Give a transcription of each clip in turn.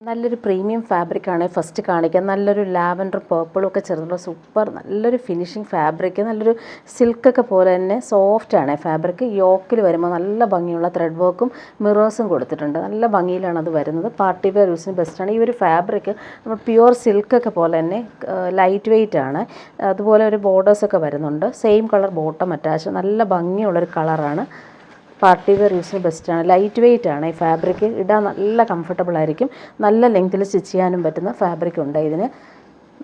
നല്ലൊരു premium ഫാബ്രിക്കാണ് first കാണിക്കുക. നല്ലൊരു ലാവൻഡർ പേർപ്പിളൊക്കെ ചേർന്നുള്ള സൂപ്പർ നല്ലൊരു ഫിനിഷിങ് ഫാബ്രിക്. നല്ലൊരു സിൽക്കൊക്കെ പോലെ തന്നെ സോഫ്റ്റാണ് ഫാബ്രിക്. യോക്കിൽ വരുമ്പോൾ നല്ല ഭംഗിയുള്ള ത്രെഡ് വർക്കും മിറേഴ്സും കൊടുത്തിട്ടുണ്ട്. നല്ല ഭംഗിയിലാണ് അത് വരുന്നത്. പാർട്ടി വെയർ യൂസിന് ബെസ്റ്റാണ്. ഈ ഒരു ഫാബ്രിക് നമ്മൾ പ്യുവർ സിൽക്കൊക്കെ പോലെ തന്നെ ലൈറ്റ് വെയ്റ്റ് ആണ്. അതുപോലെ ഒരു ബോർഡേഴ്സൊക്കെ വരുന്നുണ്ട്. Same colour bottom attach. നല്ല ഭംഗിയുള്ളൊരു കളറാണ്. പാർട്ടി വെയർ യൂസിന് ബെസ്റ്റാണ്. ലൈറ്റ് വെയ്റ്റ് ആണ് ഈ ഫാബ്രിക്. ഇടാൻ നല്ല കംഫർട്ടബിൾ ആയിരിക്കും. നല്ല ലെങ്ത്തിൽ സ്റ്റിച്ച് ചെയ്യാനും പറ്റുന്ന ഫാബ്രിക് ഉണ്ട് ഇതിന്.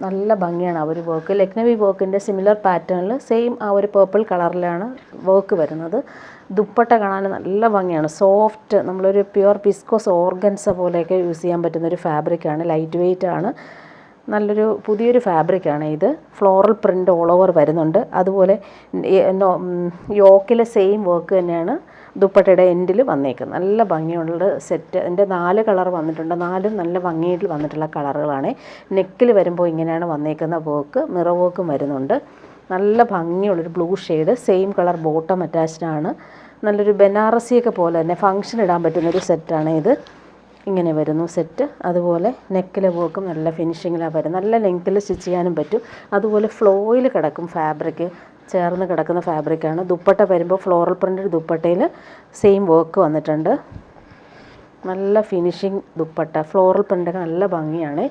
നല്ല ഭംഗിയാണ് ആ ഒരു വർക്ക്. ലക്നവി വർക്കിൻ്റെ സിമിലർ പാറ്റേണിൽ സെയിം ആ ഒരു പേർപ്പിൾ കളറിലാണ് വർക്ക് വരുന്നത്. ദുപ്പട്ട കാണാൻ നല്ല ഭംഗിയാണ്. സോഫ്റ്റ് നമ്മളൊരു പ്യുവർ വിസ്കോസ് ഓർഗൻസ പോലെയൊക്കെ യൂസ് ചെയ്യാൻ പറ്റുന്നൊരു ഫാബ്രിക്കാണ്. ലൈറ്റ് വെയ്റ്റ് ആണ്. നല്ലൊരു പുതിയൊരു ഫാബ്രിക്കാണ് ഇത്. ഫ്ലോറൽ പ്രിൻ്റ് ഓൾ ഓവർ വരുന്നുണ്ട്. അതുപോലെ യോക്കിലെ സെയിം വർക്ക് തന്നെയാണ് ദുപ്പട്ടയുടെ എൻഡിൽ വന്നേക്കുന്നത്. നല്ല ഭംഗിയുള്ള സെറ്റ്. അതിൻ്റെ 4 കളർ വന്നിട്ടുണ്ട്. 4 നല്ല ഭംഗിയായിട്ട് വന്നിട്ടുള്ള കളറുകളാണ്. നെക്കിൽ വരുമ്പോൾ ഇങ്ങനെയാണ് വന്നേക്കുന്ന വർക്ക്. മിറർ വർക്കും വരുന്നുണ്ട്. നല്ല ഭംഗിയുള്ളൊരു blue shade. Same colour bottom attached ആണ്. നല്ലൊരു ബനാറസിയൊക്കെ പോലെ തന്നെ ഫങ്ഷൻ ഇടാൻ പറ്റുന്നൊരു സെറ്റാണ് ഇത്. ഇങ്ങനെ വരുന്നു സെറ്റ്. അതുപോലെ നെക്കിലെ വർക്കും നല്ല ഫിനിഷിങ്ങിലാണ് വരുന്നത്. നല്ല ലെങ്ത്തിൽ സ്റ്റിച്ച് ചെയ്യാനും പറ്റും. അതുപോലെ ഫ്ലോയിൽ കിടക്കും ഫാബ്രിക്. ചേർന്ന് കിടക്കുന്ന ഫാബ്രിക്കാണ്. ദുപ്പട്ട വരുമ്പോൾ ഫ്ലോറൽ പ്രിൻ്റഡ് ദുപ്പട്ടയിൽ സെയിം വർക്ക് വന്നിട്ടുണ്ട്. നല്ല ഫിനിഷിങ് ദുപ്പട്ട. ഫ്ലോറൽ പ്രിൻ്റൊക്കെ നല്ല ഭംഗിയാണ്.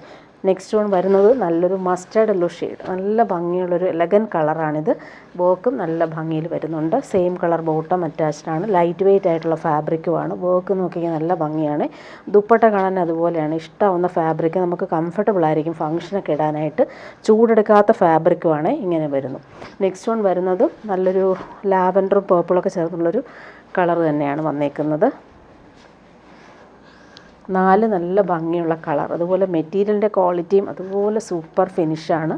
നെക്സ്റ്റ് വൺ വരുന്നത് നല്ലൊരു മസ്റ്റേർഡ് യെല്ലോ ഷെയ്ഡ്. നല്ല ഭംഗിയുള്ളൊരു എലഗൻ കളറാണിത്. വർക്കും നല്ല ഭംഗിയിൽ വരുന്നുണ്ട്. സെയിം കളർ ബോട്ടം അറ്റാച്ച്ഡ് ആണ്. ലൈറ്റ് വെയ്റ്റ് ആയിട്ടുള്ള ഫാബ്രിക്കുമാണ്. വർക്ക് നോക്കിയാൽ നല്ല ഭംഗിയാണ്. ദുപ്പട്ട കാണാൻ അതുപോലെയാണ്. ഇഷ്ടമാവുന്ന ഫാബ്രിക്. നമുക്ക് കംഫർട്ടബിൾ ആയിരിക്കും ഫങ്ഷനൊക്കെ ഇടാനായിട്ട്. ചൂടെടുക്കാത്ത ഫാബ്രിക്കുമാണ്. ഇങ്ങനെ വരുന്നു. നെക്സ്റ്റ് വൺ വരുന്നത് നല്ലൊരു ലാവൻഡറും പേർപ്പിളൊക്കെ ചേർന്നുള്ളൊരു കളർ തന്നെയാണ് വന്നേക്കുന്നത്. 4 നല്ല ഭംഗിയുള്ള കളർ. അതുപോലെ മെറ്റീരിയലിൻ്റെ ക്വാളിറ്റിയും അതുപോലെ സൂപ്പർ ഫിനിഷാണ്.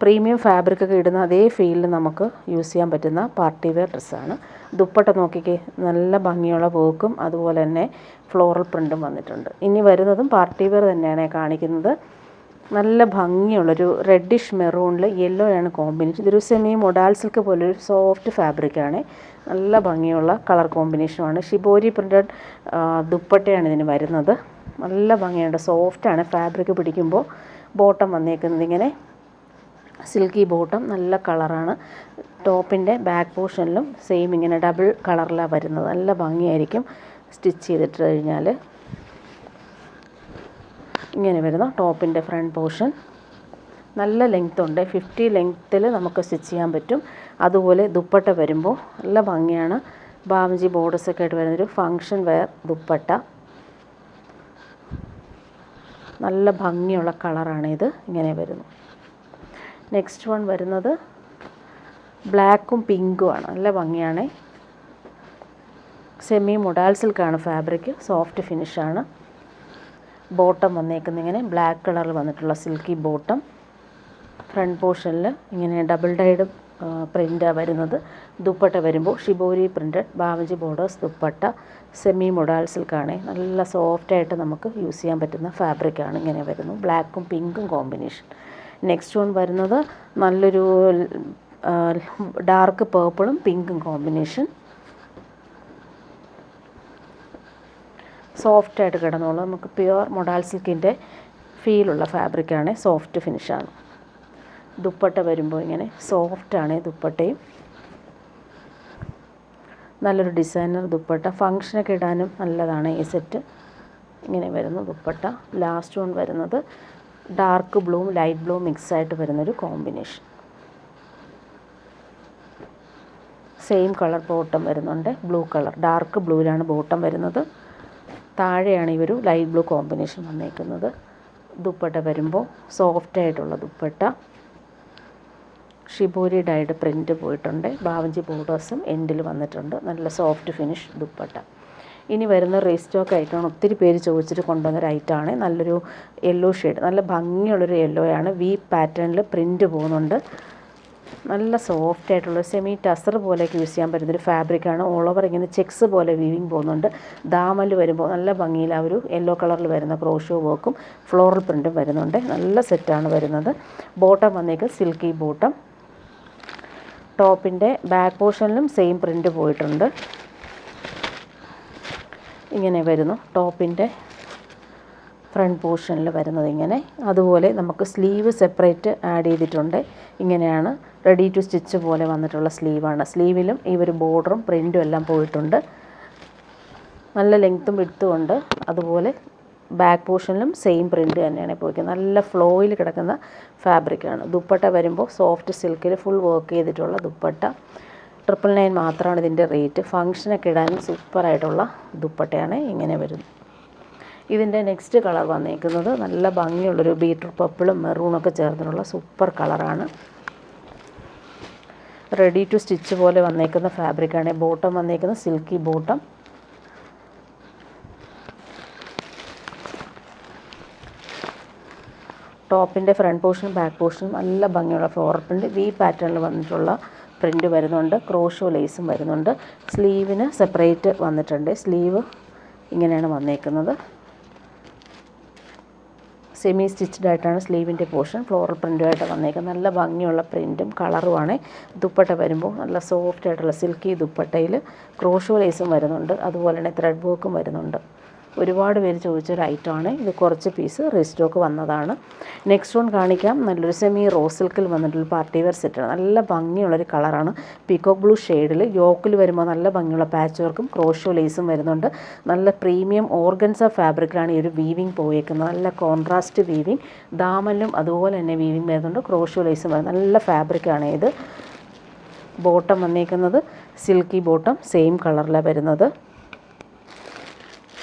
പ്രീമിയം ഫാബ്രിക്കൊക്കെ ഇടുന്ന അതേ ഫീലിൽ നമുക്ക് യൂസ് ചെയ്യാൻ പറ്റുന്ന പാർട്ടി വെയർ ഡ്രസ്സാണ്. ദുപ്പട്ട നോക്കിക്കേ, നല്ല ഭംഗിയുള്ള വർക്കും അതുപോലെ തന്നെ ഫ്ലോറൽ പ്രിൻറ്റും വന്നിട്ടുണ്ട്. ഇനി വരുന്നതും പാർട്ടി വെയർ തന്നെയാണ് കാണിക്കുന്നത്. നല്ല ഭംഗിയുള്ളൊരു റെഡിഷ് മെറൂണിൽ യെല്ലോ ആണ് കോമ്പിനേഷൻ. ഇതൊരു സെമി മൊഡാൽ സിൽക്ക് പോലൊരു സോഫ്റ്റ് ഫാബ്രിക്കാണ്. നല്ല ഭംഗിയുള്ള കളർ കോമ്പിനേഷനുമാണ്. ഷിബോരി പ്രിൻ്റഡ് ദുപ്പട്ടയാണ് ഇതിന് വരുന്നത്. നല്ല ഭംഗിയുണ്ട്. സോഫ്റ്റാണ് ഫാബ്രിക് പിടിക്കുമ്പോൾ. ബോട്ടം വന്നേക്കുന്നത് ഇങ്ങനെ സിൽക്കി ബോട്ടം. നല്ല കളറാണ്. ടോപ്പിൻ്റെ ബാക്ക് പോർഷനിലും സെയിം ഇങ്ങനെ ഡബിൾ കളറിലാണ് വരുന്നത്. നല്ല ഭംഗിയായിരിക്കും സ്റ്റിച്ച് ചെയ്തിട്ട് കഴിഞ്ഞാൽ. ഇങ്ങനെ വരുന്ന ടോപ്പിൻ്റെ ഫ്രണ്ട് പോർഷൻ. നല്ല ലെങ്ത് ഉണ്ട്. 50 ലെങ്ത്തിൽ നമുക്ക് സ്റ്റിച്ച് ചെയ്യാൻ പറ്റും. അതുപോലെ ദുപ്പട്ട വരുമ്പോൾ നല്ല ഭംഗിയാണ്. ബാവഞ്ചി ബോർഡേഴ്സൊക്കെ ആയിട്ട് വരുന്നൊരു ഫങ്ഷൻ വെയർ ദുപ്പട്ട. നല്ല ഭംഗിയുള്ള കളറാണിത്. ഇങ്ങനെ വരുന്നു. നെക്സ്റ്റ് വൺ വരുന്നത് ബ്ലാക്കും പിങ്കുമാണ്. നല്ല ഭംഗിയാണ്. സെമി മൊഡാൽ സിൽക്കാണ് ഫാബ്രിക്. സോഫ്റ്റ് ഫിനിഷാണ്. ബോട്ടം വന്നേക്കുന്നത് ഇങ്ങനെ ബ്ലാക്ക് കളറിൽ വന്നിട്ടുള്ള സിൽക്കി ബോട്ടം. ഫ്രണ്ട് പോർഷനിൽ ഇങ്ങനെ ഡബിൾ ഡൈഡ് പ്രിൻ്റാണ് വരുന്നത്. ദുപ്പട്ട വരുമ്പോൾ ഷിബോരി പ്രിൻ്റഡ് ബാവഞ്ചി ബോർഡേഴ്സ് ദുപ്പട്ട. സെമി മൊഡാൽ സിൽക്കാണ്. നല്ല സോഫ്റ്റായിട്ട് നമുക്ക് യൂസ് ചെയ്യാൻ പറ്റുന്ന ഫാബ്രിക്കാണ്. ഇങ്ങനെ വരുന്നു. ബ്ലാക്കും പിങ്കും കോമ്പിനേഷൻ. നെക്സ്റ്റ് വൺ വരുന്നത് നല്ലൊരു ഡാർക്ക് പേർപ്പിളും പിങ്കും കോമ്പിനേഷൻ. സോഫ്റ്റായിട്ട് കിടന്നോളൂ. നമുക്ക് പ്യുവർ മൊഡാൽ സിൽക്കിൻ്റെ ഫീലുള്ള ഫാബ്രിക്കാണ്. സോഫ്റ്റ് ഫിനിഷാണ്. ദുപ്പട്ട വരുമ്പോൾ ഇങ്ങനെ സോഫ്റ്റാണ് ദുപ്പട്ടയും. നല്ലൊരു ഡിസൈനർ ദുപ്പട്ട. ഫങ്ഷനൊക്കെ ഇടാനും നല്ലതാണ് ഈ സെറ്റ്. ഇങ്ങനെ വരുന്നു ദുപ്പട്ട. ലാസ്റ്റ് വൺ വരുന്നത് ഡാർക്ക് ബ്ലൂവും ലൈറ്റ് ബ്ലൂ മിക്സായിട്ട് വരുന്നൊരു കോമ്പിനേഷൻ. സെയിം കളർ ബോട്ടം വരുന്നുണ്ട്. ബ്ലൂ കളർ ഡാർക്ക് ബ്ലൂവിലാണ് ബോട്ടം വരുന്നത്. താഴെയാണ് ഈ ഒരു ലൈറ്റ് ബ്ലൂ കോമ്പിനേഷൻ വന്നേക്കുന്നത്. ദുപ്പട്ട വരുമ്പോൾ സോഫ്റ്റായിട്ടുള്ള ദുപ്പട്ട. ഷിബോരി ഡൈഡ് പ്രിൻ്റ് പോയിട്ടുണ്ട്. ബാവഞ്ചി ബോർഡേഴ്സും എൻഡിൽ വന്നിട്ടുണ്ട്. നല്ല സോഫ്റ്റ് ഫിനിഷ് ദുപ്പട്ട. ഇനി വരുന്ന റീസ്റ്റോക്ക് ഐറ്റമാണ്. ഒത്തിരി പേര് ചോദിച്ചിട്ട് കൊണ്ടുവന്നൊരു ഐറ്റമാണ്. നല്ലൊരു യെല്ലോ ഷെയ്ഡ്. നല്ല ഭംഗിയുള്ളൊരു യെല്ലോയാണ്. വി പാറ്റേണിൽ പ്രിൻ്റ് പോകുന്നുണ്ട്. നല്ല സോഫ്റ്റ് ആയിട്ടുള്ള സെമി ടസർ പോലെയൊക്കെ യൂസ് ചെയ്യാൻ പറ്റുന്നൊരു ഫാബ്രിക്കാണ്. ഓൾ ഓവർ ഇങ്ങനെ ചെക്സ് പോലെ വീവിങ് പോകുന്നുണ്ട്. ദാമല് വരുമ്പോൾ നല്ല ഭംഗിയിൽ ആ ഒരു യെല്ലോ കളറിൽ വരുന്ന ക്രോഷോ വർക്കും ഫ്ലോറൽ പ്രിൻറ്റും വരുന്നുണ്ട്. നല്ല സെറ്റാണ് വരുന്നത്. ബോട്ടം വന്നേക്ക് സിൽക്കി ബോട്ടം. ടോപ്പിൻ്റെ ബാക്ക് പോർഷനിലും സെയിം പ്രിൻ്റ് പോയിട്ടുണ്ട്. ഇങ്ങനെ വരുന്നു ടോപ്പിൻ്റെ ഫ്രണ്ട് പോർഷനിൽ വരുന്നത് ഇങ്ങനെ. അതുപോലെ നമുക്ക് സ്ലീവ് സെപ്പറേറ്റ് ആഡ് ചെയ്തിട്ടുണ്ട്. ഇങ്ങനെയാണ് റെഡി ടു സ്റ്റിച്ച് പോലെ വന്നിട്ടുള്ള സ്ലീവാണ്. സ്ലീവിലും ഈ ഒരു ബോർഡറും പ്രിൻറ്റും എല്ലാം പോയിട്ടുണ്ട്. നല്ല ലെങ്ത്തും വിഡ്ത്തും ഉണ്ട്. അതുപോലെ ബാക്ക് പോർഷനിലും സെയിം പ്രിൻറ്റ് തന്നെയാണ് പോയിരിക്കുന്നത്. നല്ല ഫ്ലോയിൽ കിടക്കുന്ന ഫാബ്രിക്കാണ്. ദുപ്പട്ട വരുമ്പോൾ സോഫ്റ്റ് സിൽക്കിൽ ഫുൾ വർക്ക് ചെയ്തിട്ടുള്ള ദുപ്പട്ട. 999 മാത്രമാണ് ഇതിൻ്റെ റേറ്റ്. ഫങ്ഷനൊക്കെ ഇടാനും സൂപ്പറായിട്ടുള്ള ദുപ്പട്ടയാണ്. ഇങ്ങനെ വരുന്നത്. ഇതിൻ്റെ നെക്സ്റ്റ് കളർ വന്നേക്കുന്നത് നല്ല ഭംഗിയുള്ളൊരു ബീട്രൂട്ട് പർപ്പിളും മെറൂണൊക്കെ ചേർന്നിട്ടുള്ള സൂപ്പർ കളറാണ്. റെഡി ടു സ്റ്റിച്ച് പോലെ വന്നേക്കുന്ന ഫാബ്രിക്കാണ്. ബോട്ടം വന്നേക്കുന്നത് സിൽക്കി ബോട്ടം. ടോപ്പിൻ്റെ ഫ്രണ്ട് പോർഷനും ബാക്ക് പോർഷനും നല്ല ഭംഗിയുള്ള ഫ്ലോറൽ പ്രിൻറ്റ് വി പാറ്റേണിൽ വന്നിട്ടുള്ള പ്രിൻറ്റ് വരുന്നുണ്ട്. ക്രോഷോ ലേസും വരുന്നുണ്ട്. സ്ലീവിന് സെപ്പറേറ്റ് വന്നിട്ടുണ്ട്. സ്ലീവ് ഇങ്ങനെയാണ് വന്നേക്കുന്നത്. സെമി സ്റ്റിച്ച്ഡ് ആയിട്ടാണ് സ്ലീവിൻ്റെ പോർഷൻ. ഫ്ലോറൽ പ്രിൻറ്റുമായിട്ട് വന്നേക്കുന്നത്. നല്ല ഭംഗിയുള്ള പ്രിൻറ്റും കളറുമാണ്. ദുപ്പട്ട വരുമ്പോൾ നല്ല സോഫ്റ്റ് ആയിട്ടുള്ള സിൽക്കി ദുപ്പട്ടയിൽ ക്രോഷോ ലേസും വരുന്നുണ്ട്. അതുപോലെ തന്നെ ത്രെഡ് വർക്കും വരുന്നുണ്ട്. ഒരുപാട് പേര് ചോദിച്ചൊരു ഐറ്റമാണ്. ഇത് കുറച്ച് പീസ് റീസ്റ്റോക്ക് വന്നതാണ്. നെക്സ്റ്റ് വൺ കാണിക്കാം. നല്ലൊരു സെമി റോസ് സിൽക്കിൽ വന്നിട്ടുള്ള പാർട്ടി വെയർ സെറ്റാണ്. നല്ല ഭംഗിയുള്ളൊരു കളറാണ്. പീകോക്ക് ബ്ലൂ ഷെയ്ഡിൽ യോക്കിൽ വരുമ്പോൾ നല്ല ഭംഗിയുള്ള പാച്ച് വർക്കും ക്രോഷോ ലേസും വരുന്നുണ്ട്. നല്ല പ്രീമിയം ഓർഗൻസ ഫാബ്രിക്കിലാണ് ഈ ഒരു വീവിങ് പോയേക്കുന്നത്. നല്ല കോൺട്രാസ്റ്റ് വീവിങ്. ദാമനിലും അതുപോലെ തന്നെ വീവിങ് വരുന്നുണ്ട്. ക്രോഷോ ലേസും വരുന്നത്. നല്ല ഫാബ്രിക്കാണ് ഇത്. ബോട്ടം വന്നേക്കുന്നത് സിൽക്കി ബോട്ടം. സെയിം കളറിലാണ് വരുന്നത്.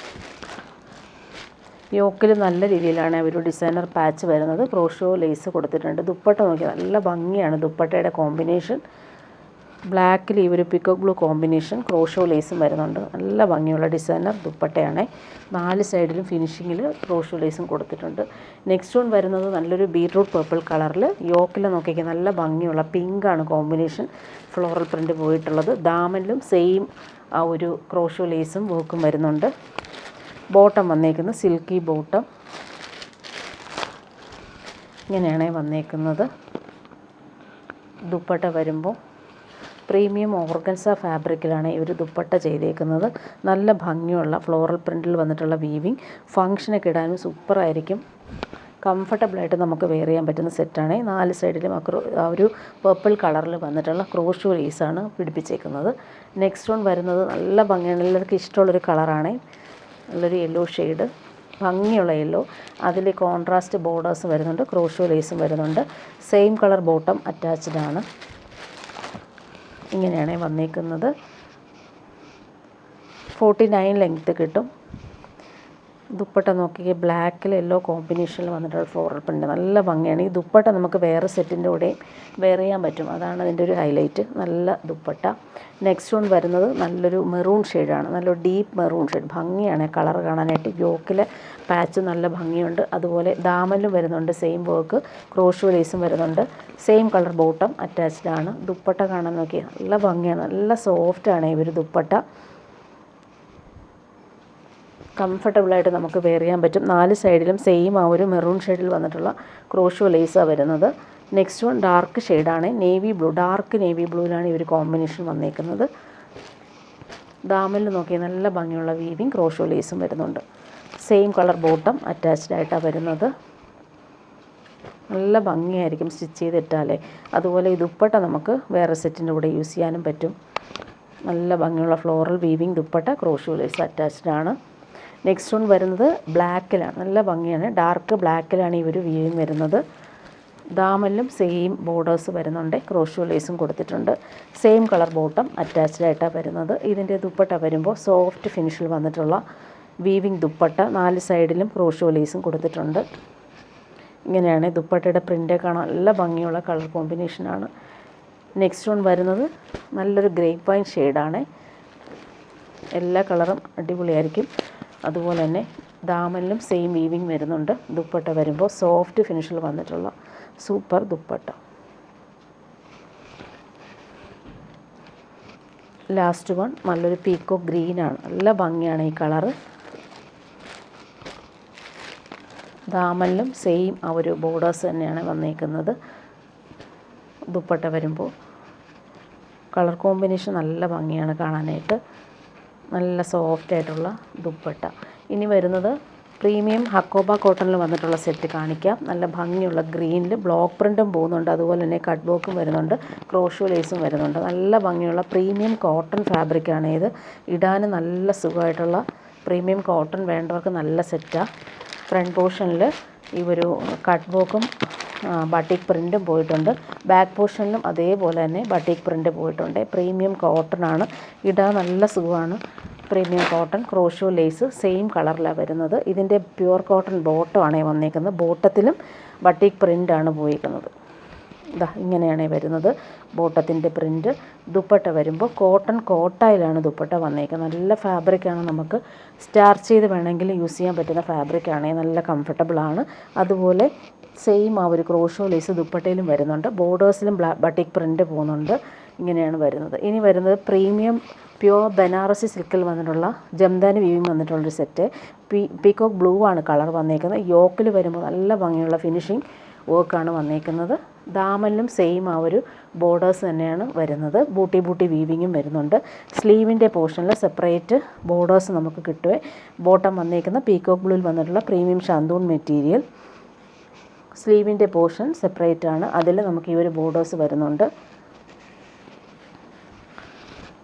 യോക്കിൽ നല്ല രീതിയിലാണ് ഒരു ഡിസൈനർ പാച്ച് വരുന്നത്. ക്രോഷോ ലേസ് കൊടുത്തിട്ടുണ്ട്. ദുപ്പട്ട നോക്കിയാൽ നല്ല ഭംഗിയാണ്. ദുപ്പട്ടയുടെ കോമ്പിനേഷൻ ബ്ലാക്കിൽ ഈ ഒരു പിക്കോക്ക് ബ്ലൂ കോമ്പിനേഷൻ ക്രോഷോ ലേസും വരുന്നുണ്ട്. നല്ല ഭംഗിയുള്ള ഡിസൈനർ ദുപ്പട്ടയാണ്. 4 സൈഡിലും ഫിനിഷിങ്ങിൽ ക്രോഷോ ലേസും കൊടുത്തിട്ടുണ്ട്. നെക്സ്റ്റ് വൺ വരുന്നത് നല്ലൊരു ബീട്രൂട്ട് പർപ്പിൾ കളറിൽ യോക്കിൽ നോക്കിയാൽ നല്ല ഭംഗിയുള്ള പിങ്കാണ് കോമ്പിനേഷൻ ഫ്ലോറൽ പ്രിൻറ്റ് പോയിട്ടുള്ളത്. ദാമനിലും സെയിം ആ ഒരു ക്രോഷോ ലേസും വർക്കും വരുന്നുണ്ട്. ബോട്ടം വന്നേക്കുന്നത് സിൽക്കി ബോട്ടം. ഇങ്ങനെയാണ് വന്നേക്കുന്നത്. ദുപ്പട്ട വരുമ്പോൾ പ്രീമിയം ഓർഗൻസ ഫാബ്രിക്കിലാണ് ഈ ഒരു ദുപ്പട്ട ചെയ്തേക്കുന്നത്. നല്ല ഭംഗിയുള്ള ഫ്ലോറൽ പ്രിൻറ്റിൽ വന്നിട്ടുള്ള വീവിങ്. ഫങ്ഷനൊക്കെ ഇടാനും സൂപ്പറായിരിക്കും. കംഫർട്ടബിളായിട്ട് നമുക്ക് വെയർ ചെയ്യാൻ പറ്റുന്ന സെറ്റാണ്. 4 സൈഡിലും ആ ഒരു പർപ്പിൾ കളറിൽ വന്നിട്ടുള്ള ക്രോഷോ ലേസാണ് പിടിപ്പിച്ചേക്കുന്നത്. നെക്സ്റ്റ് വൺ വരുന്നത് നല്ല ഭംഗിയാണ്. എല്ലാവർക്കും ഇഷ്ടമുള്ളൊരു കളറാണ്. നല്ലൊരു യെല്ലോ ഷെയ്ഡ്. ഭംഗിയുള്ള യെല്ലോ. അതിൽ കോൺട്രാസ്റ്റ് ബോർഡേഴ്സ് വരുന്നുണ്ട്. ക്രോഷോ ലേസും വരുന്നുണ്ട്. സെയിം കളർ ബോട്ടം അറ്റാച്ച്ഡ് ആണ്. ഇങ്ങനെയാണ് വന്നേക്കുന്നത്. 49 ലെങ്ത്ത് കിട്ടും. ദുപ്പട്ട നോക്കിയേ ബ്ലാക്കിൽ യെല്ലോ കോമ്പിനേഷനിൽ വന്നിട്ടുള്ള ഫ്ലോറൽ പ്രിൻറ്റ് നല്ല ഭംഗിയാണ്. ഈ ദുപ്പട്ട നമുക്ക് വേറെ സെറ്റിൻ്റെ കൂടെയും വെയർ ചെയ്യാൻ പറ്റും. അതാണ് അതിൻ്റെ ഒരു ഹൈലൈറ്റ്. നല്ല ദുപ്പട്ട. നെക്സ്റ്റ് വൺ വരുന്നത് നല്ലൊരു മെറൂൺ ഷെയ്ഡാണ്. നല്ലൊരു ഡീപ്പ് മെറൂൺ ഷെയ്ഡ്. ഭംഗിയാണ് കളർ കാണാനായിട്ട്. യോക്കിലെ പാച്ച് നല്ല ഭംഗിയുണ്ട്. അതുപോലെ ദാമനിലും വരുന്നുണ്ട് സെയിം വർക്ക്. ക്രോഷോ ലേസും വരുന്നുണ്ട്. സെയിം കളർ ബോട്ടം അറ്റാച്ച്ഡ് ആണ്. ദുപ്പട്ട കാണാൻ നോക്കിയാൽ നല്ല ഭംഗിയാണ്. നല്ല സോഫ്റ്റാണ് ഈ ഒരു ദുപ്പട്ട. കംഫർട്ടബിളായിട്ട് നമുക്ക് വെയർ ചെയ്യാൻ പറ്റും. 4 സൈഡിലും സെയിം ആ ഒരു മെറൂൺ ഷെയ്ഡിൽ വന്നിട്ടുള്ള ക്രോഷോ ലേസാണ് വരുന്നത്. നെക്സ്റ്റ് വൺ ഡാർക്ക് ഷെയ്ഡാണ്. Navy blue. ഡാർക്ക് നേവി ബ്ലൂവിലാണ് ഈ ഒരു കോമ്പിനേഷൻ വന്നേക്കുന്നത്. ദാമനിൽ നോക്കിയാൽ നല്ല ഭംഗിയുള്ള വീവിങ് ക്രോഷോ ലേസും വരുന്നുണ്ട്. സെയിം കളർ ബോട്ടം അറ്റാച്ച്ഡ് ആയിട്ടാണ് വരുന്നത്. നല്ല ഭംഗിയായിരിക്കും സ്റ്റിച്ച് ചെയ്തിട്ടാലേ. അതുപോലെ ഈ ദുപ്പട്ട നമുക്ക് വേറെ സെറ്റിൻ്റെ കൂടെ യൂസ് ചെയ്യാനും പറ്റും. നല്ല ഭംഗിയുള്ള floral weaving dupatta crochet lace attached ആണ്. നെക്സ്റ്റ് വൺ വരുന്നത് ബ്ലാക്കിലാണ്. നല്ല ഭംഗിയാണ്. ഡാർക്ക് ബ്ലാക്കിലാണ് ഈ ഒരു വീവിങ് വരുന്നത്. ദാമനിലും സെയിം ബോർഡേഴ്സ് വരുന്നുണ്ട്. ക്രോഷോ ലേസും കൊടുത്തിട്ടുണ്ട്. സെയിം കളർ ബോട്ടം അറ്റാച്ച്ഡ് ആയിട്ടാണ് വരുന്നത്. ഇതിൻ്റെ ദുപ്പട്ട വരുമ്പോൾ സോഫ്റ്റ് ഫിനിഷിൽ വന്നിട്ടുള്ള വീവിങ് ദുപ്പട്ട. 4 സൈഡിലും ക്രോഷോ ലേസും കൊടുത്തിട്ടുണ്ട്. ഇങ്ങനെയാണ് ദുപ്പട്ടയുടെ പ്രിൻ്റ് കാണാൻ നല്ല ഭംഗിയുള്ള കളർ കോമ്പിനേഷനാണ്. നെക്സ്റ്റ് വൺ വരുന്നത് നല്ലൊരു ഗ്രേപ്പ് വൈൻ ഷെയ്ഡാണ്. എല്ലാ കളറും അടിപൊളിയായിരിക്കും. അതുപോലെ തന്നെ ദാമനിലും സെയിം വീവിങ് വരുന്നുണ്ട്. ദുപ്പട്ട വരുമ്പോൾ സോഫ്റ്റ് ഫിനിഷിൽ വന്നിട്ടുള്ള സൂപ്പർ ദുപ്പട്ട. ലാസ്റ്റ് വൺ നല്ലൊരു പീക്കോക്ക് ഗ്രീനാണ്. നല്ല ഭംഗിയാണ് ഈ കളറ്. ദാമനിലും സെയിം ആ ഒരു ബോർഡേഴ്സ് തന്നെയാണ് വന്നേക്കുന്നത്. ദുപ്പട്ട വരുമ്പോൾ കളർ കോമ്പിനേഷൻ നല്ല ഭംഗിയാണ് കാണാനായിട്ട്. നല്ല സോഫ്റ്റ് ആയിട്ടുള്ള ദുപ്പട്ട. ഇനി വരുന്നത് പ്രീമിയം ഹക്കോബ കോട്ടണിൽ വന്നിട്ടുള്ള സെറ്റ് കാണിക്കാം. നല്ല ഭംഗിയുള്ള ഗ്രീനിൽ ബ്ലോക്ക് പ്രിൻറ്റും പോകുന്നുണ്ട്, അതുപോലെ തന്നെ കട്ട് വർക്കും വരുന്നുണ്ട്, ക്രോഷോ ലേസും വരുന്നുണ്ട്. നല്ല ഭംഗിയുള്ള പ്രീമിയം കോട്ടൺ ഫാബ്രിക്കാണ് ഇത്. ഇടാൻ നല്ല സുഖമായിട്ടുള്ള പ്രീമിയം കോട്ടൺ വേണ്ടവർക്ക് നല്ല സെറ്റാണ്. ഫ്രണ്ട് പോർഷനിൽ ഈ ഒരു കട്ട് വർക്കും ബട്ടിക് പ്രിൻറ്റും പോയിട്ടുണ്ട്. ബാക്ക് പോർഷനിലും അതേപോലെ തന്നെ ബട്ടിക് പ്രിൻറ്റ് പോയിട്ടുണ്ട്. പ്രീമിയം കോട്ടണാണ്, ഇടാൻ നല്ല സുഖമാണ്. Premium cotton crochet lace same കളറിലാണ് വരുന്നത്. ഇതിൻ്റെ പ്യുവർ കോട്ടൺ ബോട്ടമാണ് വന്നേക്കുന്നത്. ബോട്ടത്തിലും ബട്ടിക് പ്രിൻ്റാണ് പോയിരിക്കുന്നത്. ഇതാ ഇങ്ങനെയാണ് വരുന്നത് ബോട്ടത്തിൻ്റെ പ്രിൻറ്റ്. ദുപ്പട്ട വരുമ്പോൾ കോട്ടൺ കോട്ടായിലാണ് ദുപ്പട്ട വന്നേക്കുന്നത്. നല്ല ഫാബ്രിക്കാണ്, നമുക്ക് സ്റ്റാർച്ച് ചെയ്ത് വേണമെങ്കിൽ യൂസ് ചെയ്യാൻ പറ്റുന്ന ഫാബ്രിക്കാണ്, നല്ല കംഫർട്ടബിളാണ്. അതുപോലെ സെയിം ആ ഒരു ക്രോഷോ ലേസ് ദുപ്പട്ടയിലും വരുന്നുണ്ട്. ബോർഡേഴ്സിലും ബട്ടിക് പ്രിൻറ്റ് പോകുന്നുണ്ട്. ഇങ്ങനെയാണ് വരുന്നത്. ഇനി വരുന്നത് പ്രീമിയം പ്യുവർ ബനാറസി സിൽക്കിൽ വന്നിട്ടുള്ള ജംദാനി വീവിങ് വന്നിട്ടുള്ളൊരു സെറ്റ്. പീകോക്ക് ബ്ലൂ ആണ് കളർ വന്നേക്കുന്നത്. യോക്കിൽ വരുമ്പോൾ നല്ല ഭംഗിയുള്ള ഫിനിഷിങ് വർക്കാണ് വന്നേക്കുന്നത്. ദാമനിലും സെയിം ആ ഒരു ബോർഡേഴ്സ് തന്നെയാണ് വരുന്നത്. ബൂട്ടി വീവിങ്ങും വരുന്നുണ്ട്. സ്ലീവിൻ്റെ പോർഷനിൽ സെപ്പറേറ്റ് ബോർഡേഴ്സ് നമുക്ക് കിട്ടുവേ. ബോട്ടം വന്നേക്കുന്ന പീകോക്ക് ബ്ലൂവിൽ വന്നിട്ടുള്ള പ്രീമിയം ഷാന്തൂൺ മെറ്റീരിയൽ. സ്ലീവിൻ്റെ പോർഷൻ സെപ്പറേറ്റ് ആണ്, അതിൽ നമുക്ക് ഈ ഒരു ബോർഡേഴ്സ് വരുന്നുണ്ട്.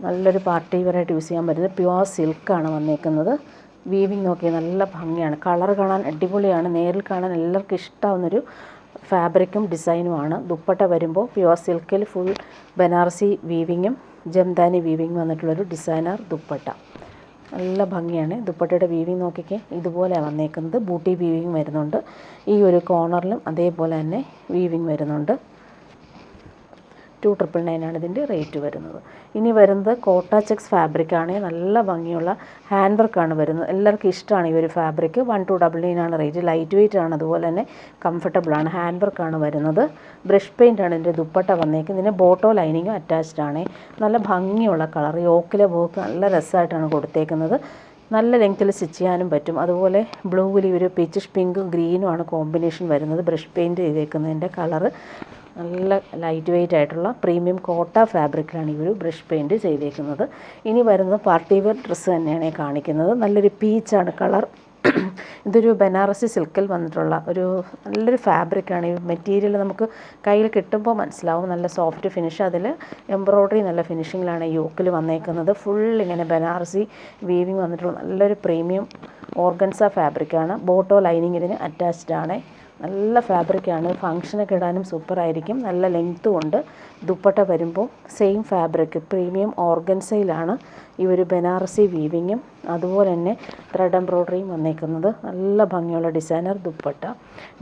നല്ലൊരു പാർട്ടി വെയറായിട്ട് യൂസ് ചെയ്യാൻ പറ്റുന്നത് പ്യുവർ സിൽക്കാണ് വന്നേക്കുന്നത്. വീവിങ് നോക്കി നല്ല ഭംഗിയാണ്, കളർ കാണാൻ അടിപൊളിയാണ്, നേരിൽ കാണാൻ എല്ലാവർക്കും ഇഷ്ടമാവുന്നൊരു ഫാബ്രിക്കും ഡിസൈനുമാണ്. ദുപ്പട്ട വരുമ്പോൾ പ്യുവർ സിൽക്കിൽ ഫുൾ ബനാറസി വീവിങ്ങും ജംദാനി വീവിങ് വന്നിട്ടുള്ളൊരു ഡിസൈനർ ദുപ്പട്ട. നല്ല ഭംഗിയാണ്. ദുപ്പട്ടയുടെ വീവിങ് നോക്കിക്കേ, ഇതുപോലെയാണ് വന്നേക്കുന്നത്. ബൂട്ടി വീവിങ് വരുന്നുണ്ട്. ഈ ഒരു കോർണറിലും അതേപോലെ തന്നെ വീവിങ് വരുന്നുണ്ട്. 299 ആണ് ഇതിൻ്റെ റേറ്റ് വരുന്നത്. ഇനി വരുന്നത് കോട്ട ചെക്സ് ഫാബ്രിക്കാണ്. നല്ല ഭംഗിയുള്ള ഹാൻഡ് വർക്കാണ് വരുന്നത്. എല്ലാവർക്കും ഇഷ്ടമാണ് ഈ ഒരു ഫാബ്രിക്. 1299 ആണ് റേറ്റ്. ലൈറ്റ് വെയിറ്റ് ആണ്, അതുപോലെ തന്നെ കംഫർട്ടബിളാണ്. ഹാൻഡ് വർക്കാണ് വരുന്നത്. ബ്രഷ് പെയിൻ്റാണ് ഇതിൻ്റെ ദുപ്പട്ട വന്നേക്കുന്നത്. ഇതിന് ബോട്ടോ ലൈനിങ്ങും അറ്റാച്ച്ഡ് ആണ്. നല്ല ഭംഗിയുള്ള കളർ, യോക്കിലെ വർക്ക് നല്ല രസമായിട്ടാണ് കൊടുത്തേക്കുന്നത്. നല്ല ലെങ്ത്തിൽ സ്റ്റിച്ച് ചെയ്യാനും പറ്റും. അതുപോലെ ബ്ലൂവിൽ ഒരു പീച്ചിഷ് പിങ്കും ഗ്രീനും ആണ് കോമ്പിനേഷൻ വരുന്നത്. ബ്രഷ് പെയിൻറ്റ് ചെയ്തേക്കുന്നതിൻ്റെ കളറ് നല്ല ലൈറ്റ് വെയിറ്റ് ആയിട്ടുള്ള പ്രീമിയം കോട്ട ഫാബ്രിക്കിലാണ് ഈ ഒരു ബ്രഷ് പെയിൻറ്റ് ചെയ്തേക്കുന്നത്. ഇനി വരുന്നത് പാർട്ടി വെയർ ഡ്രസ്സ് തന്നെയാണ് കാണിക്കുന്നത്. നല്ലൊരു പീച്ചാണ് കളർ. ഇതൊരു ബനാറസി സിൽക്കിൽ വന്നിട്ടുള്ള ഒരു നല്ലൊരു ഫാബ്രിക്കാണ്. ഈ മെറ്റീരിയൽ നമുക്ക് കയ്യിൽ കിട്ടുമ്പോൾ മനസ്സിലാവും, നല്ല സോഫ്റ്റ് ഫിനിഷ്. അതിൽ എംബ്രോയ്ഡറി നല്ല ഫിനിഷിങ്ങിലാണ് യോക്കിൽ വന്നേക്കുന്നത്. ഫുൾ ഇങ്ങനെ ബനാറസി വീവിങ് വന്നിട്ടുള്ള നല്ലൊരു പ്രീമിയം ഓർഗൻസ ഫാബ്രിക്കാണ്. ബോട്ടോ ലൈനിങ് ഇതിന് അറ്റാച്ച്ഡ് ആണ്. നല്ല ഫാബ്രിക്കാണ്, ഫങ്ഷനൊക്കെ ഇടാനും സൂപ്പറായിരിക്കും. നല്ല ലെങ്ത്തും ഉണ്ട്. ദുപ്പട്ട വരുമ്പോൾ സെയിം ഫാബ്രിക് പ്രീമിയം ഓർഗൻസയിലാണ് ഈ ഒരു ബനാറസി വീവിങ്ങും അതുപോലെ തന്നെ ത്രെഡ് എംബ്രോയ്ഡറിയും വന്നേക്കുന്നത്. നല്ല ഭംഗിയുള്ള ഡിസൈനർ ദുപ്പട്ട.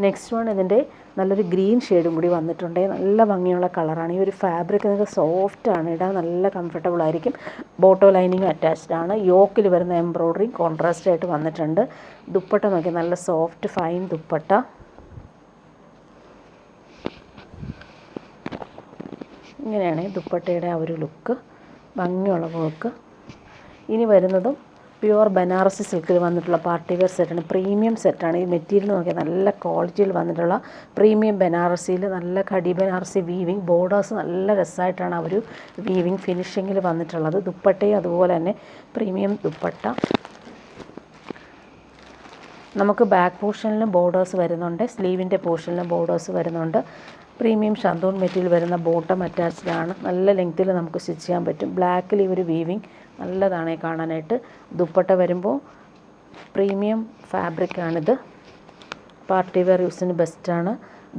നെക്സ്റ്റ് വൺ ഇതിൻ്റെ നല്ലൊരു ഗ്രീൻ ഷെയ്ഡും കൂടി വന്നിട്ടുണ്ട്. നല്ല ഭംഗിയുള്ള കളറാണ്. ഈ ഒരു ഫാബ്രിക് നിങ്ങൾക്ക് സോഫ്റ്റാണ്, ഇടാൻ നല്ല കംഫർട്ടബിൾ ആയിരിക്കും. ബോട്ടോ ലൈനിങ് അറ്റാച്ച്ഡ് ആണ്. യോക്കിൽ വരുന്ന എംബ്രോയ്ഡറി കോൺട്രാസ്റ്റ് ആയിട്ട് വന്നിട്ടുണ്ട്. ദുപ്പട്ട നോക്കി നല്ല സോഫ്റ്റ് ഫൈൻ ദുപ്പട്ട. ഇങ്ങനെയാണ് ദുപ്പട്ടയുടെ ആ ഒരു ലുക്ക്, ഭംഗിയുള്ള വർക്ക്. ഇനി വരുന്നതും പ്യുവർ ബനാറസി സിൽക്കിൽ വന്നിട്ടുള്ള പാർട്ടി വെയർ സെറ്റാണ്. പ്രീമിയം സെറ്റാണ്. ഈ മെറ്റീരിയൽ നോക്കിയാൽ നല്ല ക്വാളിറ്റിയിൽ വന്നിട്ടുള്ള പ്രീമിയം ബനാറസിയിൽ നല്ല കടി ബനാറസി വീവിങ്. ബോർഡേഴ്സ് നല്ല രസമായിട്ടാണ് ആ ഒരു വീവിങ് ഫിനിഷിങ്ങിൽ വന്നിട്ടുള്ളത്. ദുപ്പട്ടയും അതുപോലെ തന്നെ പ്രീമിയം ദുപ്പട്ട. നമുക്ക് ബാക്ക് പോർഷനിലും ബോർഡേഴ്സ് വരുന്നുണ്ട്, സ്ലീവിൻ്റെ പോർഷനിലും ബോർഡേഴ്സ് വരുന്നുണ്ട്. പ്രീമിയം ഷാന്തൂൺ മെറ്റീരിയൽ വരുന്ന ബോട്ടം അറ്റാച്ച്ഡ് ആണ്. നല്ല ലെങ്ത്തിൽ നമുക്ക് സ്റ്റിച്ച് ചെയ്യാൻ പറ്റും. ബ്ലാക്കിൽ ഈ ഒരു വീവിങ് നല്ലതാണ് കാണാനായിട്ട്. ദുപ്പട്ട വരുമ്പോൾ പ്രീമിയം ഫാബ്രിക്കാണിത്. പാർട്ടി വെയർ യൂസിന് ബെസ്റ്റാണ്.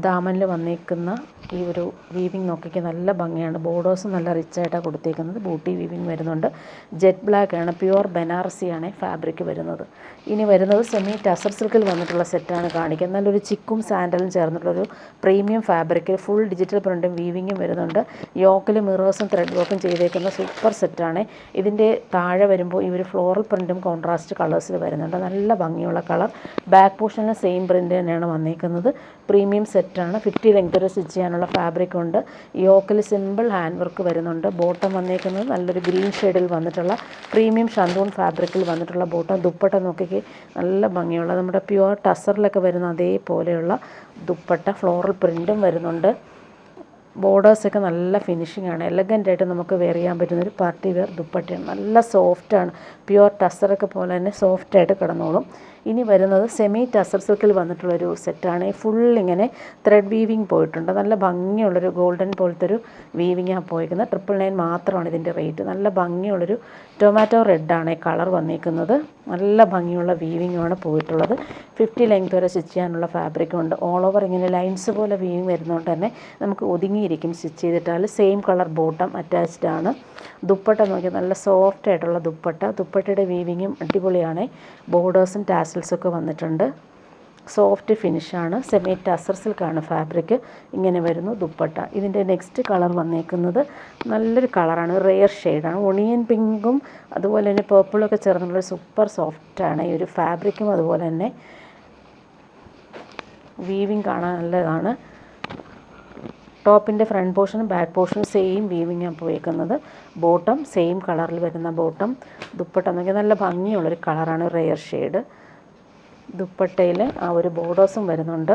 ദാമനിൽ വന്നേക്കുന്ന ഈ ഒരു വീവിങ് നോക്കിക്ക് നല്ല ഭംഗിയാണ്. ബോർഡേഴ്സ് നല്ല റിച്ചായിട്ടാണ് കൊടുത്തേക്കുന്നത്. ബൂട്ടി വീവിങ് വരുന്നുണ്ട്. ജെറ്റ് ബ്ലാക്ക് ആണ്, പ്യുവർ ബനാറസിയാണ് ഫാബ്രിക് വരുന്നത്. ഇനി വരുന്നത് സെമി ടസർ സിൽക്കിൽ വന്നിട്ടുള്ള സെറ്റാണ് കാണിക്കുന്നത്. നല്ലൊരു ചിക്കും സാൻഡലും ചേർന്നിട്ടുള്ളൊരു പ്രീമിയം ഫാബ്രിക്കിൽ ഫുൾ ഡിജിറ്റൽ പ്രിൻറ്റും വീവിങ്ങും വരുന്നുണ്ട്. യോക്കിൽ മിറേഴ്സും ത്രെഡ് വർക്കും ചെയ്തേക്കുന്ന സൂപ്പർ സെറ്റാണ്. ഇതിൻ്റെ താഴെ വരുമ്പോൾ ഈ ഒരു ഫ്ലോറൽ പ്രിൻറ്റും കോൺട്രാസ്റ്റ് കളേഴ്സിൽ വരുന്നുണ്ട്. നല്ല ഭംഗിയുള്ള കളർ. ബാക്ക് പോർഷനിൽ സെയിം പ്രിൻറ്റ് തന്നെയാണ് വന്നേക്കുന്നത്. പ്രീമിയം സെറ്റാണ്. 50 ലെങ്ത് വരെ സ്റ്റിച്ച് ചെയ്യാനുള്ള ഫാബ്രിക് ഉണ്ട്. യോക്കിൽ സിമ്പിൾ ഹാൻഡ് വർക്ക് വരുന്നുണ്ട്. ബോട്ടം വന്നേക്കുന്നത് നല്ലൊരു ഗ്രീൻ ഷെയ്ഡിൽ വന്നിട്ടുള്ള പ്രീമിയം ഷാന്തൂൺ ഫാബ്രിക്കിൽ വന്നിട്ടുള്ള ബോട്ടം. ദുപ്പട്ട നോക്കിക്ക് നല്ല ഭംഗിയുള്ള നമ്മുടെ പ്യുവർ ടസറിലൊക്കെ വരുന്ന അതേപോലെയുള്ള ദുപ്പട്ട. ഫ്ലോറൽ പ്രിൻറ്റും വരുന്നുണ്ട്. ബോർഡേഴ്സൊക്കെ നല്ല ഫിനിഷിംഗ് ആണ്. എലഗൻ്റായിട്ട് നമുക്ക് വെയർ ചെയ്യാൻ പറ്റുന്നൊരു പാർട്ടി വെയർ ദുപ്പട്ടയാണ്. നല്ല സോഫ്റ്റാണ്. പ്യുവർ ടസറൊക്കെ പോലെ തന്നെ സോഫ്റ്റായിട്ട് കിടന്നോളും. ഇനി വരുന്നത് സെമി ടസർ സിൽക്കിൽ വന്നിട്ടുള്ളൊരു സെറ്റാണ്. ഫുൾ ഇങ്ങനെ ത്രെഡ് വീവിങ് പോയിട്ടുണ്ട്. നല്ല ഭംഗിയുള്ളൊരു ഗോൾഡൻ പോലത്തെ ഒരു വീവിങ്ങാണ് പോയിരിക്കുന്നത്. 999 മാത്രമാണ് ഇതിൻ്റെ റേറ്റ്. നല്ല ഭംഗിയുള്ളൊരു ടൊമാറ്റോ റെഡാണ് കളർ വന്നിരിക്കുന്നത്. നല്ല ഭംഗിയുള്ള വീവിങ്ങാണ് പോയിട്ടുള്ളത്. 50 ലെങ്ത് വരെ സ്റ്റിച്ച് ചെയ്യാനുള്ള ഫാബ്രിക്കും ഉണ്ട്. ഓൾ ഓവർ ഇങ്ങനെ ലൈൻസ് പോലെ വീവിങ് വരുന്നതുകൊണ്ട് തന്നെ നമുക്ക് ഒതുങ്ങിയിരിക്കും സ്റ്റിച്ച് ചെയ്തിട്ടാൽ. സെയിം കളർ ബോട്ടം അറ്റാച്ച്ഡ് ആണ്. ദുപ്പട്ട നോക്കിയാൽ നല്ല സോഫ്റ്റ് ആയിട്ടുള്ള ദുപ്പട്ടയുടെ വീവിങ്ങും അടിപൊളിയാണ്. ബോർഡേഴ്സും ടാസൽസും ഒക്കെ വന്നിട്ടുണ്ട്. സോഫ്റ്റ് ഫിനിഷാണ്. സെമി ടസർ സിൽക്കാണ് ഫാബ്രിക്. ഇങ്ങനെ വരുന്നു ദുപ്പട്ട. ഇതിൻ്റെ നെക്സ്റ്റ് കളർ വന്നേക്കുന്നത് നല്ലൊരു കളറാണ്, റെയർ ഷെയ്ഡാണ്. ഒണിയൻ പിങ്കും അതുപോലെ തന്നെ പേർപ്പിളൊക്കെ ചേർന്നുള്ളൊരു സൂപ്പർ സോഫ്റ്റാണ് ഈ ഒരു ഫാബ്രിക്കും. അതുപോലെ തന്നെ വീവിങ് കാണാൻ നല്ലതാണ്. ടോപ്പിൻ്റെ ഫ്രണ്ട് പോർഷനും ബാക്ക് പോർഷനും സെയിം വീവിങ്ങാണ് പോയേക്കുന്നത്. ബോട്ടം സെയിം കളറിൽ വരുന്ന ബോട്ടം. ദുപ്പട്ട നോക്കിയാൽ നല്ല ഭംഗിയുള്ളൊരു കളറാണ്, റെയർ ഷെയ്ഡ്. ദുപ്പട്ടയിൽ ആ ഒരു ബോർഡേഴ്സും വരുന്നുണ്ട്,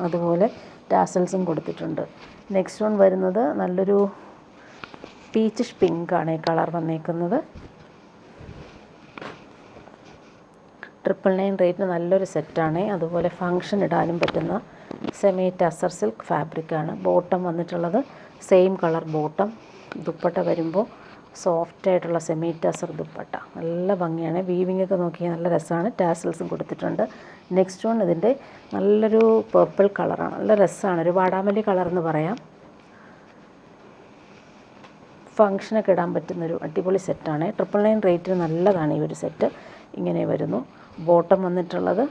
അതുപോലെ ടാസൽസും കൊടുത്തിട്ടുണ്ട്. നെക്സ്റ്റ് വൺ വരുന്നത് നല്ലൊരു പീച്ചിഷ് പിങ്കാണ് ഈ കളർ വന്നേക്കുന്നത്. 999 റേറ്റിന് നല്ലൊരു സെറ്റാണ്. അതുപോലെ ഫങ്ഷൻ ഇടാനും പറ്റുന്ന സെമി ടസർ സിൽക്ക് ഫാബ്രിക്കാണ്. ബോട്ടം വന്നിട്ടുള്ളത് സെയിം കളർ ബോട്ടം. ദുപ്പട്ട വരുമ്പോൾ സോഫ്റ്റ് ആയിട്ടുള്ള സെമി ടസർ ദുപ്പട്ട. നല്ല ഭംഗിയാണ്. വീവിംഗ് ഒക്കെ നോക്കിയാൽ നല്ല രസമാണ്. ടാസൽസും കൊടുത്തിട്ടുണ്ട്. നെക്സ്റ്റ് വൺ ഇതിൻ്റെ നല്ലൊരു പേർപ്പിൾ കളറാണ്. നല്ല രസമാണ്, ഒരു വാടാമല്ലി കളർ എന്ന് പറയാം. ഫങ്ഷനൊക്കെ ഇടാൻ പറ്റുന്നൊരു അടിപൊളി സെറ്റാണ്. 999 റേറ്റിന് നല്ലതാണ് ഈ ഒരു സെറ്റ്. ഇങ്ങനെ വരുന്നു. ബോട്ടം വന്നിട്ടുള്ളത്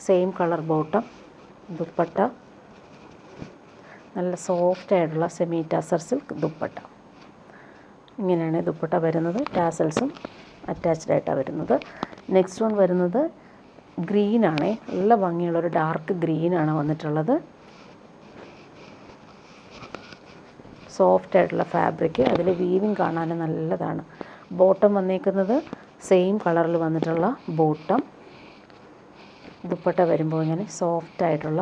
സെയിം കളർ ബോട്ടം. ദുപ്പട്ട നല്ല സോഫ്റ്റ് ആയിട്ടുള്ള സെമി ടസർ സിൽക്ക് ദുപ്പട്ട. ഇങ്ങനെയാണ് ദുപ്പട്ട വരുന്നത്. ടാസൽസും അറ്റാച്ച്ഡ് ആയിട്ടാണ് വരുന്നത്. നെക്സ്റ്റ് വൺ വരുന്നത് ഗ്രീനാണ്. നല്ല ഭംഗിയുള്ളൊരു ഡാർക്ക് ഗ്രീനാണ് വന്നിട്ടുള്ളത്. സോഫ്റ്റ് ആയിട്ടുള്ള ഫാബ്രിക്. അതിൽ വീവിങ് കാണാൻ നല്ലതാണ്. ബോട്ടം വന്നേക്കുന്നത് സെയിം കളറിൽ വന്നിട്ടുള്ള ബോട്ടം. ദുപ്പട്ട വരുമ്പോൾ ഇങ്ങനെ സോഫ്റ്റ് ആയിട്ടുള്ള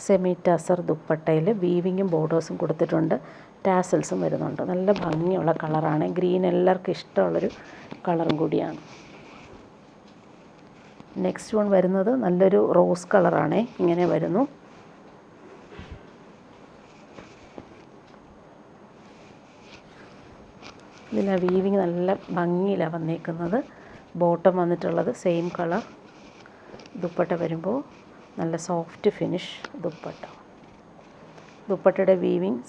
സെമി ടസർ ദുപ്പട്ടയിൽ വീവിങ്ങും ബോർഡേഴ്സും കൊടുത്തിട്ടുണ്ട്. ടാസൽസും വരുന്നുണ്ട്. നല്ല ഭംഗിയുള്ള കളറാണ്. ഗ്രീൻ എല്ലാവർക്കും ഇഷ്ടമുള്ളൊരു കളറും കൂടിയാണ്. നെക്സ്റ്റ് വൺ വരുന്നത് നല്ലൊരു റോസ് കളറാണ്. ഇങ്ങനെ വരുന്നു. ഇതിലെ വീവിങ് നല്ല ഭംഗിയിലാണ് വന്നേക്കുന്നത്. ബോട്ടം വന്നിട്ടുള്ളത് സെയിം കളർ. ദുപ്പട്ട വരുമ്പോൾ നല്ല സോഫ്റ്റ് ഫിനിഷ് ദുപ്പട്ട. ദുപ്പട്ടയുടെ വീവിങ്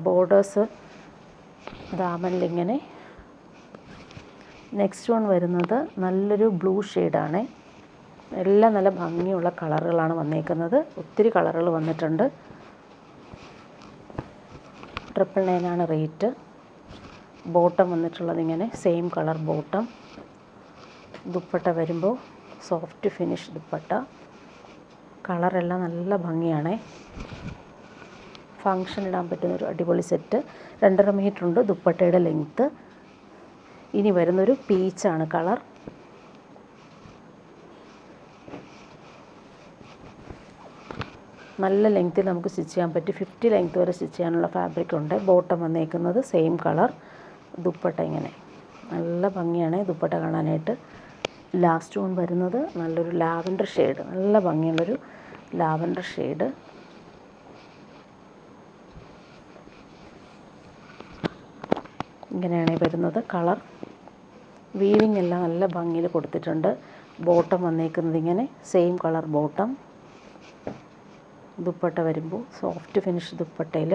ബോർഡേഴ്സ് ദാമനിലിങ്ങനെ. നെക്സ്റ്റ് വൺ വരുന്നത് നല്ലൊരു ബ്ലൂ ഷെയ്ഡാണ്. എല്ലാം നല്ല ഭംഗിയുള്ള കളറുകളാണ് വന്നേക്കുന്നത്. ഒത്തിരി കളറുകൾ വന്നിട്ടുണ്ട്. 999 ആണ് റേറ്റ്. ബോട്ടം വന്നിട്ടുള്ളത് ഇങ്ങനെ സെയിം കളർ ബോട്ടം. ദുപ്പട്ട വരുമ്പോൾ സോഫ്റ്റ് ഫിനിഷ് ദുപ്പട്ട. കളറെല്ലാം നല്ല ഭംഗിയാണ്. ഫങ്ഷൻ ഇടാൻ പറ്റുന്നൊരു അടിപൊളി സെറ്റ്. 2.5 മീറ്റർ ഉണ്ട് ദുപ്പട്ടയുടെ ലെങ്ത്ത്. ഇനി വരുന്നൊരു പീച്ചാണ് കളർ. നല്ല ലെങ്ത്തിൽ നമുക്ക് സ്റ്റിച്ച് ചെയ്യാൻ പറ്റും. 50 ലെങ്ത്ത് വരെ സ്റ്റിച്ച് ചെയ്യാനുള്ള ഫാബ്രിക് ഉണ്ട്. ബോട്ടം വന്നേക്കുന്നത് സെയിം കളർ. ദുപ്പട്ട ഇങ്ങനെ നല്ല ഭംഗിയാണ് ദുപ്പട്ട കാണാനായിട്ട്. ലാസ്റ്റ് വൺ വരുന്നത് നല്ലൊരു ലാവൻഡർ ഷെയ്ഡ്. നല്ല ഭംഗിയുള്ളൊരു ലാവൻഡർ ഷെയ്ഡ്. ഇങ്ങനെയാണ് വരുന്നത് കളർ. വീവിങ് എല്ലാം നല്ല ഭംഗിയിൽ കൊടുത്തിട്ടുണ്ട്. ബോട്ടം വന്നേക്കുന്നത് ഇങ്ങനെ സെയിം കളർ ബോട്ടം. ദുപ്പട്ട വരുമ്പോൾ സോഫ്റ്റ് ഫിനിഷ് ദുപ്പട്ടയിൽ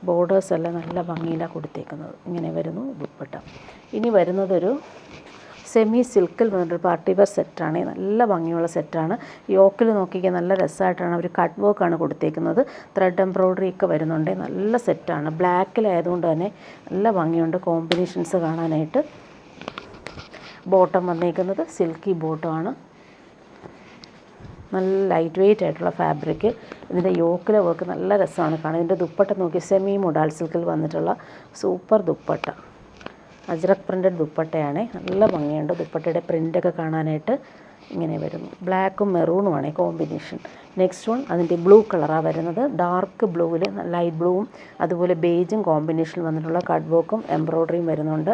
ബോർഡേഴ്സ് എല്ലാം നല്ല ഭംഗിയിലാണ് കൊടുത്തേക്കുന്നത്. ഇങ്ങനെ വരുന്നു ദുപ്പട്ട. ഇനി വരുന്നതൊരു സെമി സിൽക്കിൽ വന്നിട്ടൊരു പാർട്ടി വെയർ സെറ്റാണ്. നല്ല ഭംഗിയുള്ള സെറ്റാണ്. യോക്കിൽ നോക്കിക്കാൻ നല്ല രസമായിട്ടാണ് അവർ കട്ട് വർക്കാണ് കൊടുത്തേക്കുന്നത്. ത്രെഡ് എംബ്രോയ്ഡറി ഒക്കെ വരുന്നുണ്ട്. നല്ല സെറ്റാണ്. ബ്ലാക്കിലായതുകൊണ്ട് തന്നെ നല്ല ഭംഗിയുണ്ട് കോമ്പിനേഷൻസ് കാണാനായിട്ട്. ബോട്ടം വന്നേക്കുന്നത് സിൽക്കി ബോട്ടമാണ്. നല്ല ലൈറ്റ് വെയ്റ്റ് ആയിട്ടുള്ള ഫാബ്രിക്. ഇതിൻ്റെ യോക്കിലെ വർക്ക് നല്ല രസമാണ് കാണാൻ. ഇതിൻ്റെ ദുപ്പട്ട നോക്കി സെമി മൊഡാൾ സിൽക്കിൽ വന്നിട്ടുള്ള സൂപ്പർ ദുപ്പട്ട. അജ്രക് പ്രിൻറ്റഡ് ദുപ്പട്ടയാണ്. നല്ല ഭംഗിയുണ്ട് ദുപ്പട്ടയുടെ പ്രിൻ്റൊക്കെ കാണാനായിട്ട്. ഇങ്ങനെ വരുന്നു. ബ്ലാക്കും മെറൂണുമാണ് കോമ്പിനേഷൻ. നെക്സ്റ്റ് വൺ അതിൻ്റെ ബ്ലൂ കളറാണ് വരുന്നത്. ഡാർക്ക് ബ്ലൂവിൽ ലൈറ്റ് ബ്ലൂവും അതുപോലെ ബേജും കോമ്പിനേഷനിൽ വന്നിട്ടുള്ള കട്ട് വർക്കും എംബ്രോയ്ഡറിയും വരുന്നുണ്ട്.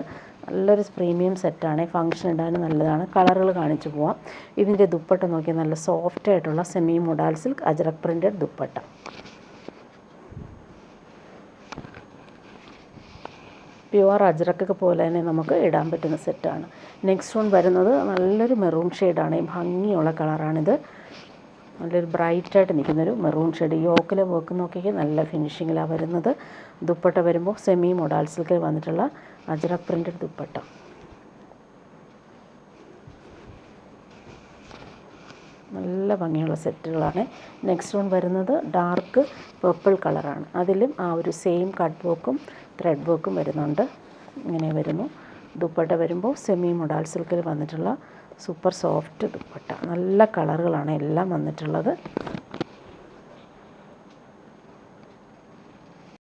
നല്ലൊരു പ്രീമിയം സെറ്റാണ്. ഫംഗ്ഷൻ ഇടാനും നല്ലതാണ്. കളറുകൾ കാണിച്ചു പോവാം. ഇതിൻ്റെ ദുപ്പട്ട നോക്കിയാൽ നല്ല സോഫ്റ്റ് ആയിട്ടുള്ള semi modal silk Ajrak printed dupatta. Pure അജ്രക്കൊക്കെ പോലെ തന്നെ നമുക്ക് ഇടാൻ പറ്റുന്ന സെറ്റാണ്. നെക്സ്റ്റ് വൺ വരുന്നത് നല്ലൊരു മെറൂൺ ഷെയ്ഡാണ്. ഭംഗിയുള്ള കളറാണിത്. നല്ലൊരു ബ്രൈറ്റായിട്ട് നിൽക്കുന്നൊരു മെറൂൺ ഷെയ്ഡ്. യോക്കിലെ വർക്ക് നോക്കിയാൽ നല്ല ഫിനിഷിങ്ങിലാണ് വരുന്നത്. ദുപ്പട്ട വരുമ്പോൾ സെമി മോഡൽ സിൽക്കിൽ വന്നിട്ടുള്ള അജ്രക് പ്രിൻറ്റഡ് ദുപ്പട്ട. നല്ല ഭംഗിയുള്ള സെറ്റുകളാണ്. നെക്സ്റ്റ് വൺ വരുന്നത് ഡാർക്ക് പർപ്പിൾ കളറാണ്. അതിലും ആ ഒരു സെയിം കട്ട് വർക്കും ത്രെഡ് വർക്കും വരുന്നുണ്ട്. ഇങ്ങനെ വരുന്നു. ദുപ്പട്ട വരുമ്പോൾ സെമി മോഡൽ സിൽക്കിൽ വന്നിട്ടുള്ള സൂപ്പർ സോഫ്റ്റ് ദുപ്പട്ട. നല്ല കളറുകളാണ് എല്ലാം വന്നിട്ടുള്ളത്.